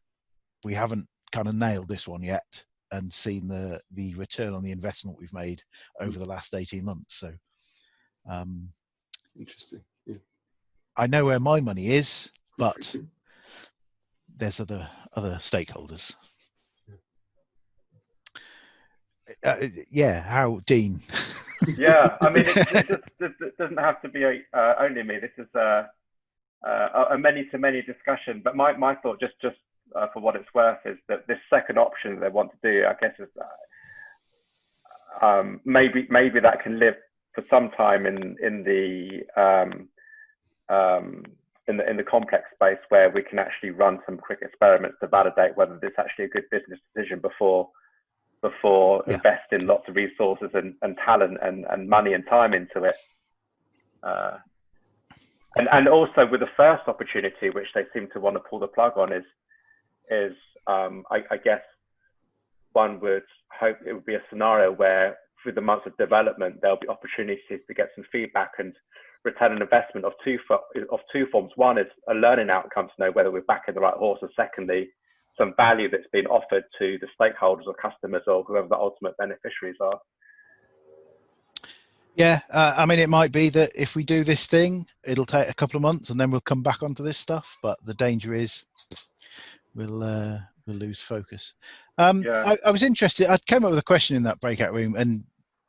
K: we haven't kind of nailed this one yet and seen the return on the investment we've made over the last 18 months. So
B: interesting. Yeah.
K: I know where my money is, but there's other stakeholders. Yeah, how, Dean?
A: Yeah, I mean, it doesn't have to be only me. This is a many-to-many discussion. But my thought, just for what it's worth, is that this second option they want to do, I guess, is maybe that can live for some time in the complex space, where we can actually run some quick experiments to validate whether this is actually a good business decision before investing lots of resources and talent and money and time into it. And also with the first opportunity, which they seem to want to pull the plug on, is I guess one would hope it would be a scenario where through the months of development, there'll be opportunities to get some feedback and return on investment of two forms. One is a learning outcome to know whether we're backing the right horse, and secondly, some value that's been offered to the stakeholders or customers or whoever the ultimate beneficiaries are.
K: Yeah, I mean, it might be that if we do this thing, it'll take a couple of months and then we'll come back onto this stuff. But the danger is we'll lose focus.
A: Yeah.
K: I was interested. I came up with a question in that breakout room, and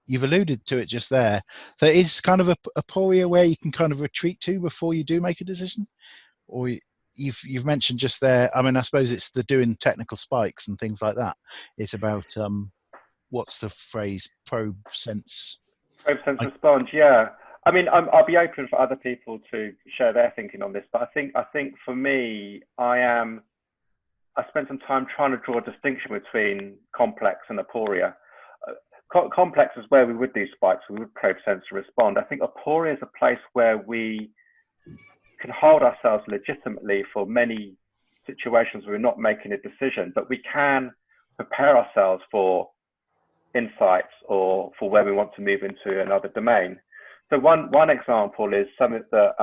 K: you've alluded to it just there. There is kind of a Aporia where you can kind of retreat to before you do make a decision, or you've mentioned just there. I mean, I suppose it's the doing technical spikes and things like that. It's about what's the phrase? Probe, sense,
A: respond. Yeah. I mean, I'll be open for other people to share their thinking on this, but I think for me, I spent some time trying to draw a distinction between complex and Aporia. Complex is where we would do spikes, we would probe, sense, and respond. I think Aporia is a place where we can hold ourselves legitimately for many situations where we're not making a decision, but we can prepare ourselves for insights or for where we want to move into another domain. So one example is something that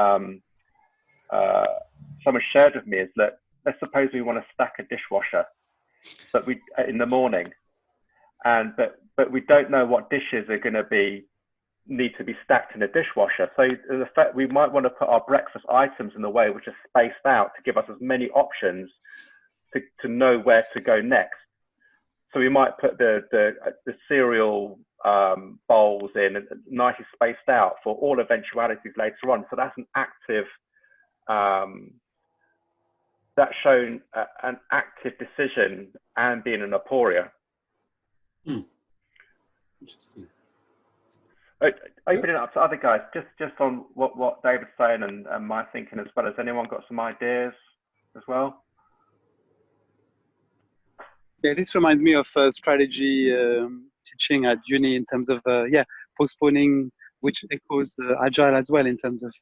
A: someone shared with me is that, let's suppose we want to stack a dishwasher, but we in the morning, but we don't know what dishes are going to need to be stacked in a dishwasher. So in effect, we might want to put our breakfast items in a way which are spaced out to give us as many options to know where to go next. So we might put the cereal bowls in nicely spaced out for all eventualities later on. So that's an active, that's shown an active decision and being an Aporia.
B: Interesting.
A: Opening it up to other guys, just on what David's saying and my thinking as well. Has anyone got some ideas as well?
F: Yeah, this reminds me of strategy teaching at uni in terms of postponing, which echoes agile as well in terms of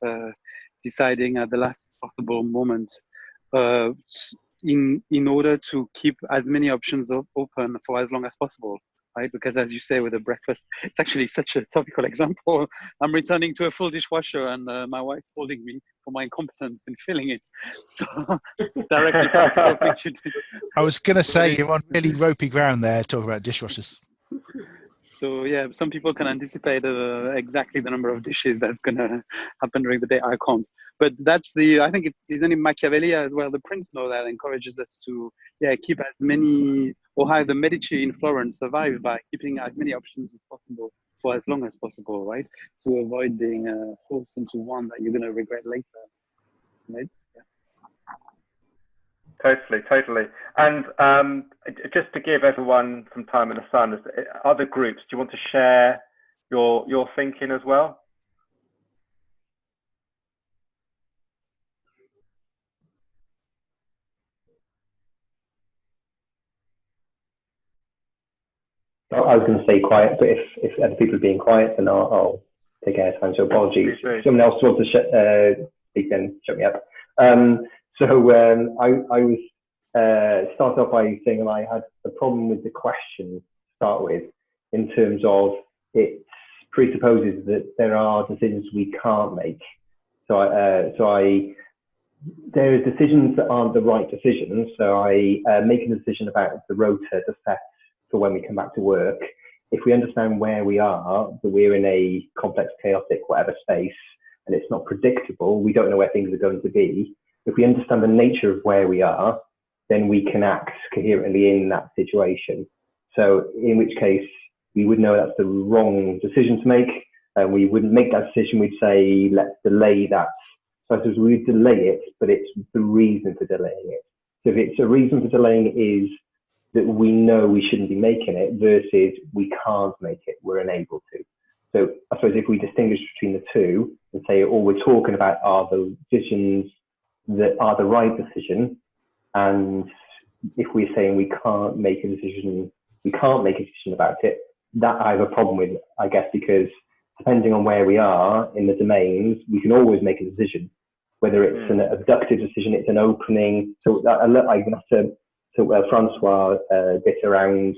F: deciding at the last possible moment in order to keep as many options open for as long as possible. right? Because as you say with the breakfast, it's actually such a topical example. I'm returning to a full dishwasher and my wife's scolding me for my incompetence in filling it. So directly practical thing to do.
K: I was going to say, you're on really ropey ground there talking about dishwashers.
F: So yeah, some people can anticipate exactly the number of dishes that's going to happen during the day. I can't. But that's I think isn't it Machiavelli as well? The prince know that encourages us to keep as many, or how the Medici in Florence survived by keeping as many options as possible for as long as possible, right? To avoid being forced into one that you're going to regret later, right?
A: Totally. And just to give everyone some time in the sun, other groups, do you want to share your thinking as well?
D: I was going to stay quiet, but if other people are being quiet, then I'll take airtime. So apologies. If someone else wants to speak, then shut me up. I was start off by saying I had a problem with the question to start with, in terms of it presupposes that there are decisions we can't make. There are decisions that aren't the right decisions. So I make a decision about the rota to set for when we come back to work. If we understand where we are, that we're in a complex, chaotic, whatever space, and it's not predictable, we don't know where things are going to be. If we understand the nature of where we are, then we can act coherently in that situation. So in which case, we would know that's the wrong decision to make, and we wouldn't make that decision. We'd say, let's delay that. So I suppose we'd delay it, but it's the reason for delaying it. So if it's a reason for delaying it is that we know we shouldn't be making it versus we can't make it, we're unable to. So I suppose if we distinguish between the two and say all we're talking about are the decisions that are the right decision, and if we're saying we can't make a decision about it, that I have a problem with, I guess, because depending on where we are in the domains, we can always make a decision, whether it's an abductive decision, it's an opening. So I have to Francois bit around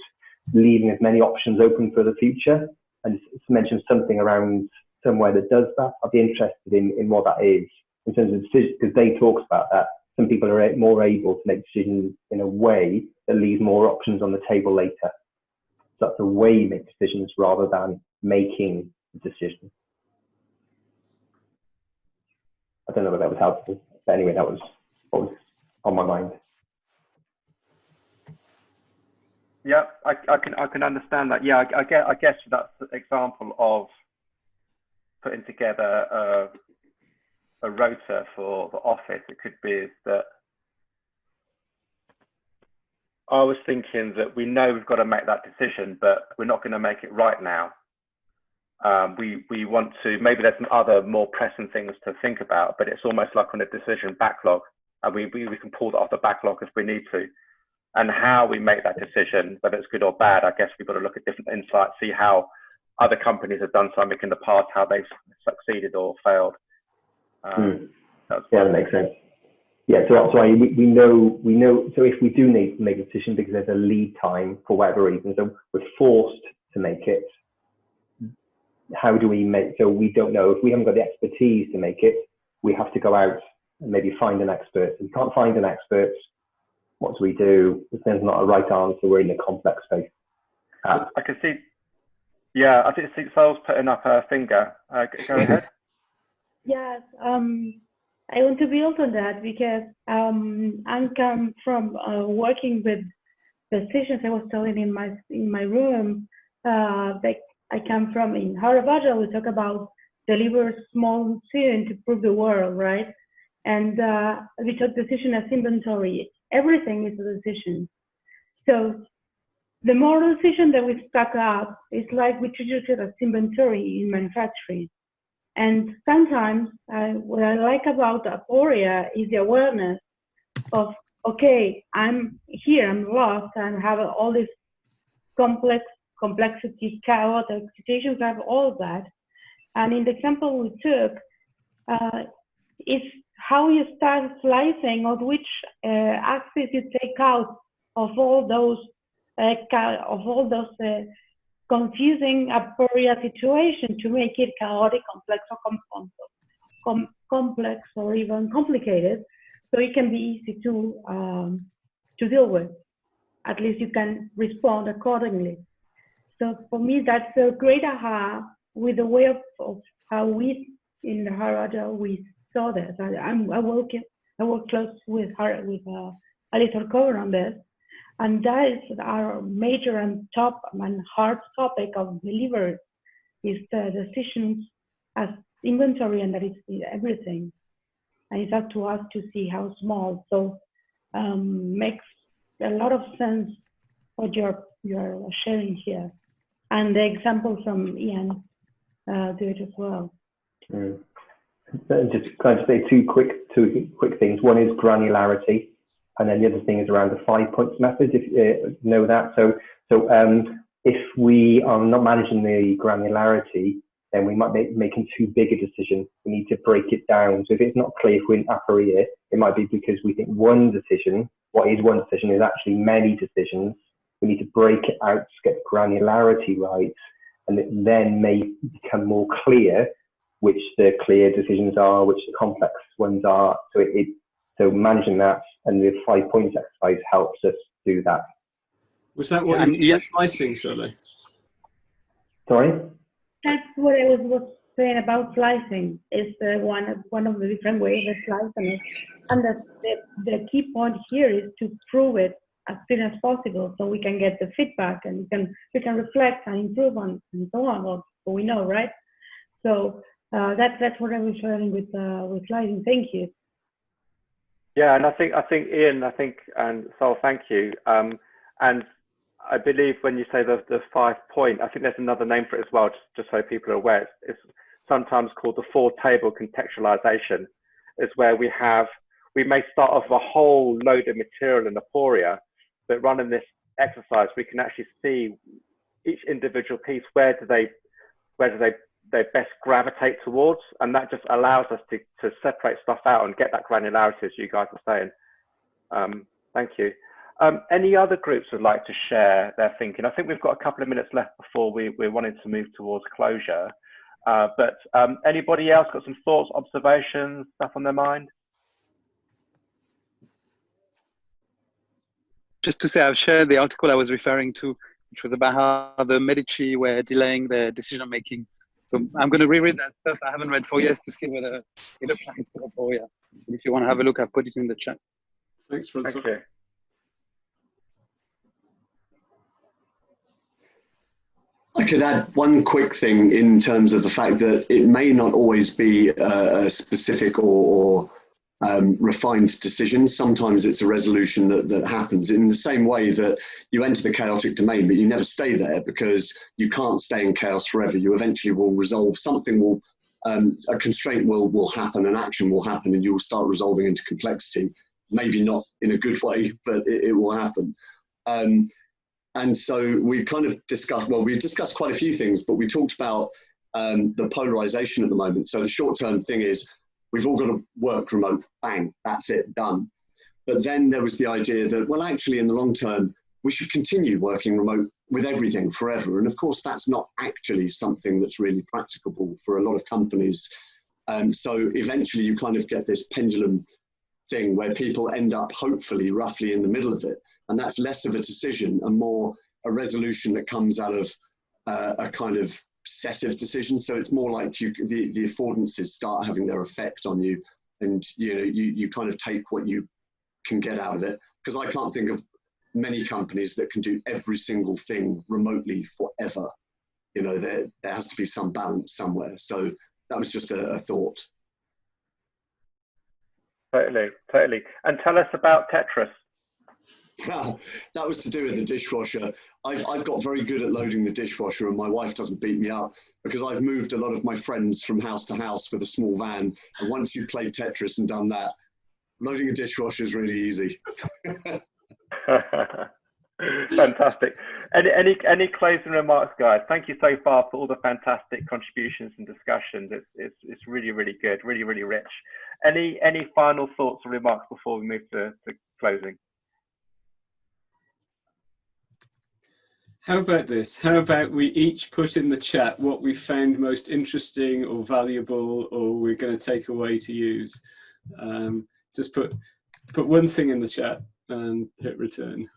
D: leaving as many options open for the future, and mentioned something around somewhere that does that. I'd be interested in what that is in terms of decisions, because they talks about that. Some people are more able to make decisions in a way that leaves more options on the table later. So that's a way you make decisions rather than making a decision. I don't know if that was helpful, but anyway, that was what was on my mind.
A: Yeah, I can understand that. Yeah, I guess that's an example of putting together a rota for the office. It could be that I was thinking that we know we've got to make that decision, but we're not going to make it right now. We want to, maybe there's some other more pressing things to think about, but it's almost like on a decision backlog, and we can pull that off the backlog if we need to. And how we make that decision, whether it's good or bad, I guess we've got to look at different insights, see how other companies have done something in the past, how they've succeeded or failed.
D: That makes sense. Yeah, so we know. So if we do need to make a decision because there's a lead time for whatever reason, so we're forced to make it. How do we make? So we don't know if we haven't got the expertise to make it. We have to go out and maybe find an expert. If we can't find an expert, what do we do? If there's not a right answer, we're in a complex space.
A: So I can see. Yeah, I think Sal's putting up her finger. Go ahead.
J: Yes, I want to build on that because I come from working with decisions. I was telling in my room that I come from in Harvard. We talk about deliver small student to prove the world, right? And we took decision as inventory. Everything is a decision. So the more decision that we stack up, it's like we treat it as inventory in manufacturing. And sometimes what I like about Aporia is the awareness of, okay, I'm here, I'm lost, and have all this complexity, chaotic situations, I have all of that. And in the example we took, it's how you start slicing of which axis you take out of all those confusing Aporia situation to make it chaotic, complex, or even complicated, so it can be easy to deal with. At least you can respond accordingly. So for me, that's a great aha with the way of how we in the Harada we saw this. I work close with her with a little cover on this, and that is our major and top and hard topic of delivery is the decisions as inventory, and that is everything. And it's up to us to see how small. So makes a lot of sense what you're sharing here, and the example from Ian do it as well.
D: Just kind of say two quick things. One is granularity, and then the other thing is around the 5 points method. If you know that, so if we are not managing the granularity, then we might be making too big a decision. We need to break it down. So if it's not clear if we're in Aporia, it might be because we think one decision, what is one decision, is actually many decisions. We need to break it out to get the granularity right, and it then may become more clear which the clear decisions are, which the complex ones are. So managing that, and the 5 points exercise helps us do that.
B: Was that what you were slicing, Sally?
D: Sorry?
J: That's what I was saying about slicing. Is one of the different ways of slicing it, and the key point here is to prove it as soon as possible, so we can get the feedback and we can reflect and improve on and so on. What we know, right? So that's what I was sharing with slicing. Thank you.
A: Yeah, and I think Ian, and Sol, thank you. And I believe when you say the 5 point, I think there's another name for it as well, just so people are aware. It's sometimes called the 4-table contextualization. Is where we may start off a whole load of material in Aporia, but running this exercise, we can actually see each individual piece, where do they best gravitate towards, and that just allows us to separate stuff out and get that granularity, as you guys are saying. Thank you. Any other groups would like to share their thinking? I think we've got a couple of minutes left before we're wanting to move towards closure. But anybody else got some thoughts, observations, stuff on their mind?
F: Just to say, I've shared the article I was referring to, which was about how the Medici were delaying their decision making. So I'm going to reread that stuff I haven't read for years to see whether it applies to Aporia. If you want to have a look, I've put it in the chat.
B: Thanks, Francois.
A: Okay.
G: I could add one quick thing in terms of the fact that it may not always be a specific or refined decision. Sometimes it's a resolution that happens in the same way that you enter the chaotic domain, but you never stay there because you can't stay in chaos forever. You eventually will resolve, something will, a constraint will happen, an action will happen, and you will start resolving into complexity. Maybe not in a good way, but it will happen. And so we kind of discussed, well, we discussed quite a few things, but we talked about the polarization at the moment. So the short-term thing is we've all got to work remote, bang, that's it, done. But then there was the idea that, well, actually in the long term, we should continue working remote with everything forever. And of course, that's not actually something that's really practicable for a lot of companies. So eventually you kind of get this pendulum thing where people end up hopefully roughly in the middle of it. And that's less of a decision and more a resolution that comes out of a kind of set of decisions. So it's more like the affordances start having their effect on you, and you kind of take what you can get out of it. Because I can't think of many companies that can do every single thing remotely forever. There has to be some balance somewhere. So that was just a thought.
A: Totally. And tell us about Tetris.
G: That was to do with the dishwasher. I've got very good at loading the dishwasher, and my wife doesn't beat me up because I've moved a lot of my friends from house to house with a small van. And once you've played Tetris and done that, loading a dishwasher is really easy.
A: Fantastic. Any closing remarks, guys? Thank you so far for all the fantastic contributions and discussions. It's really, really good, really, really rich. Any final thoughts or remarks before we move to closing?
B: How about this? How about we each put in the chat what we found most interesting or valuable, or we're going to take away to use. Just put one thing in the chat and hit return.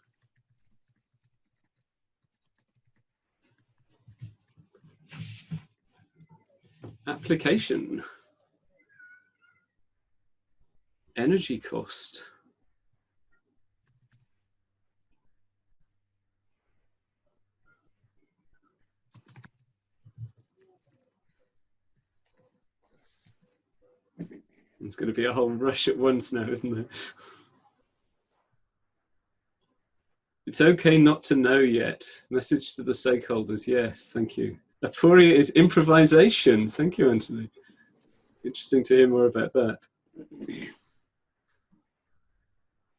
B: Application. Energy cost. It's going to be a whole rush at once now, isn't it? It's okay not to know yet. Message to the stakeholders. Yes, thank you. Aporia is improvisation. Thank you, Anthony. Interesting to hear more about that.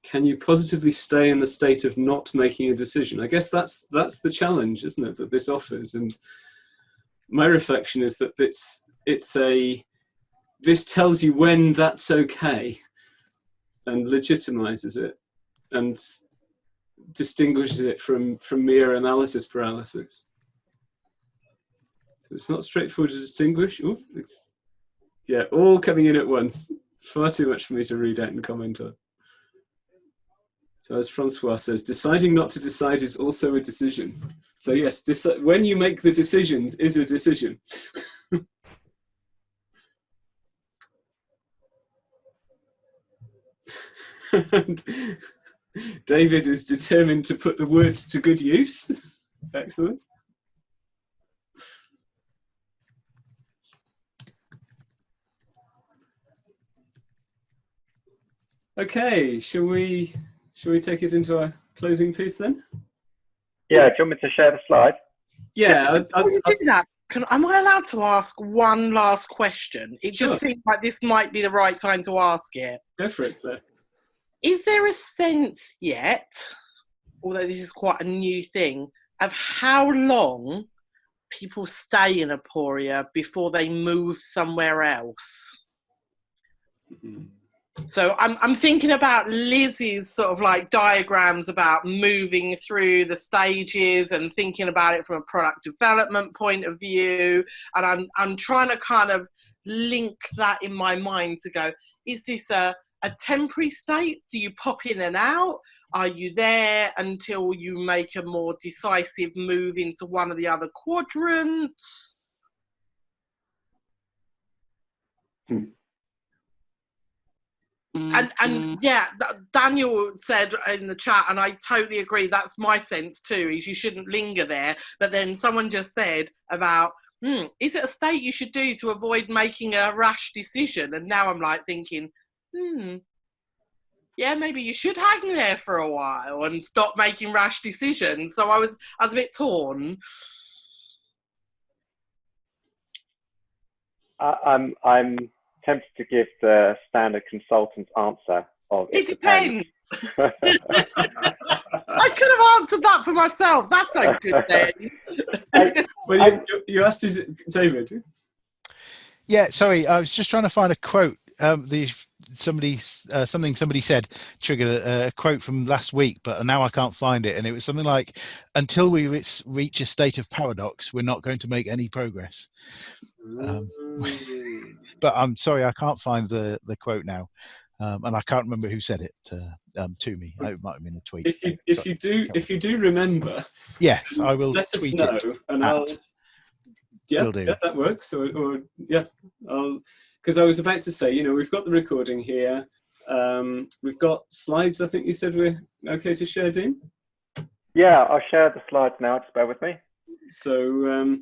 B: Can you positively stay in the state of not making a decision? I guess that's the challenge, isn't it, that this offers? And my reflection is that this tells you when that's okay and legitimizes it and distinguishes it from mere analysis paralysis. So it's not straightforward to distinguish. Ooh, yeah, all coming in at once. Far too much for me to read out and comment on. So as Francois says, deciding not to decide is also a decision. So yes, when you make the decisions is a decision. And David is determined to put the words to good use. Excellent. Okay, shall we take it into our closing piece then?
A: Yeah, do you want me to share the slide?
B: Yeah.
C: Am I allowed to ask one last question? It
B: Sure.
C: just seems like this might be the right time to ask it.
B: Go for it, Claire.
C: Is there a sense yet, although this is quite a new thing, of how long people stay in Aporia before they move somewhere else?
B: Mm-hmm.
C: So I'm thinking about Liz's sort of like diagrams about moving through the stages and thinking about it from a product development point of view. And I'm trying to kind of link that in my mind to go, is this a temporary state? Do you pop in and out? Are you there until you make a more decisive move into one of the other quadrants? And yeah, Daniel said in the chat, and I totally agree, that's my sense too, is you shouldn't linger there. But then someone just said about, is it a state you should do to avoid making a rash decision? And now I'm like thinking, yeah, maybe you should hang there for a while and stop making rash decisions. So I was a bit torn.
A: I'm tempted to give the standard consultant answer of
C: it depends. I could have answered that for myself. That's no good then.
B: Well, you asked, is it David?
K: Yeah, sorry, I was just trying to find a quote. Somebody said triggered a quote from last week, but now I can't find it. And it was something like, "Until we reach a state of paradox, we're not going to make any progress." But I'm sorry, I can't find the quote now, and I can't remember who said it to me. It might have been a tweet.
B: If you do remember,
K: yes, I will.
B: Let us
K: tweet
B: know,
K: it
B: and I'll. Yeah, that works. Because I was about to say, we've got the recording here. We've got slides. I think you said we're okay to share, Dean.
A: Yeah, I'll share the slides now. Just bear with me.
B: So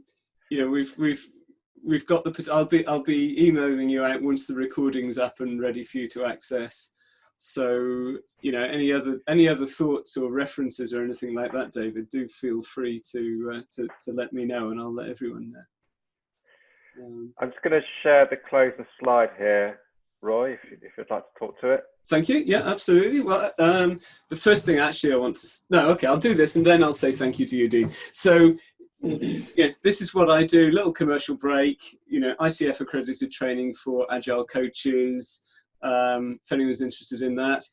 B: we've got the. I'll be emailing you out once the recording's up and ready for you to access. So any other thoughts or references or anything like that, David, do feel free to let me know, and I'll let everyone know.
A: I'm just going to share the closing slide here, Roy, if you'd like to talk to it.
B: Thank you. Yeah, absolutely. Well, the first thing actually I want to... No, okay, I'll do this and then I'll say thank you to you, Dean. So, yeah, this is what I do. Little commercial break, ICF accredited training for agile coaches, if anyone's interested in that.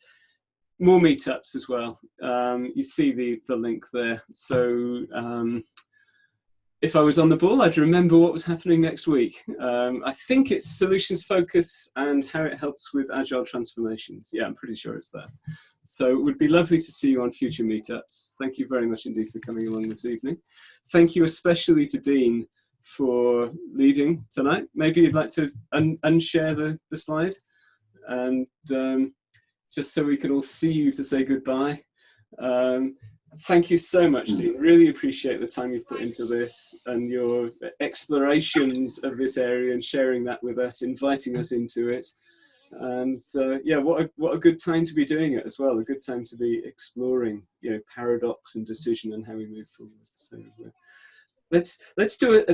B: more meetups as well. You see the link there. So if I was on the ball, I'd remember what was happening next week. I think it's solutions focus and how it helps with agile transformations. Yeah, I'm pretty sure it's there. So it would be lovely to see you on future meetups. Thank you very much indeed for coming along this evening. Thank you especially to Dean for leading tonight. Maybe you'd like to unshare the slide, and just so we can all see you to say goodbye. Thank you so much, Dean. Really appreciate the time you've put into this and your explorations of this area and sharing that with us, inviting us into it. And yeah, what a good time to be doing it as well. A good time to be exploring, you know, paradox and decision and how we move forward. So let's do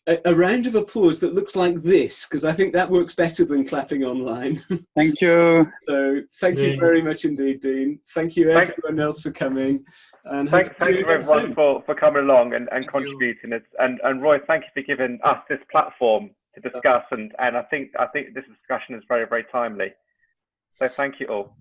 B: a round of applause that looks like this, because I think that works better than clapping online.
L: Thank you.
B: So thank you very much indeed, Dean. Thank you everyone else for coming. And
A: thank you everyone for coming along and contributing. And Roy, thank you for giving us this platform to discuss. And I think this discussion is very, very timely. So thank you all.